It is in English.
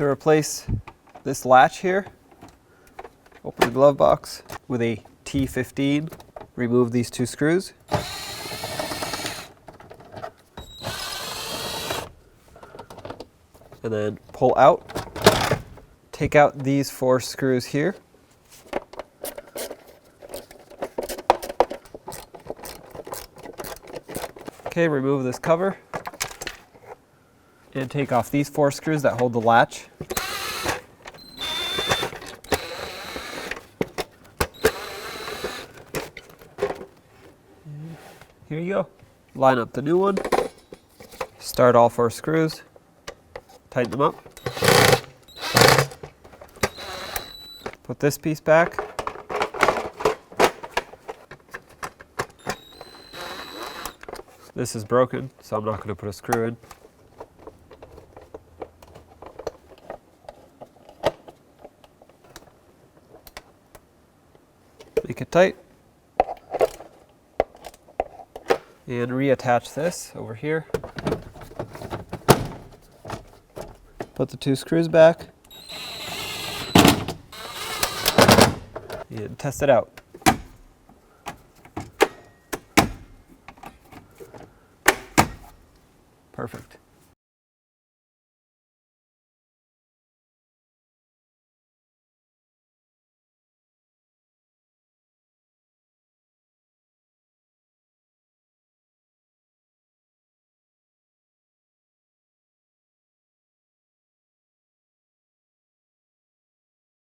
To replace this latch here, open the glove box with a T15, remove these 2 screws. And then pull out. Take out these 4 screws here. Okay, remove this cover. And take off these 4 screws that hold the latch. Here you go. Line up the new one. Start all 4 screws. Tighten them up. Put this piece back. This is broken, so I'm not going to put a screw in. Make it tight. And reattach this over here. Put the 2 screws back. And test it out. Perfect.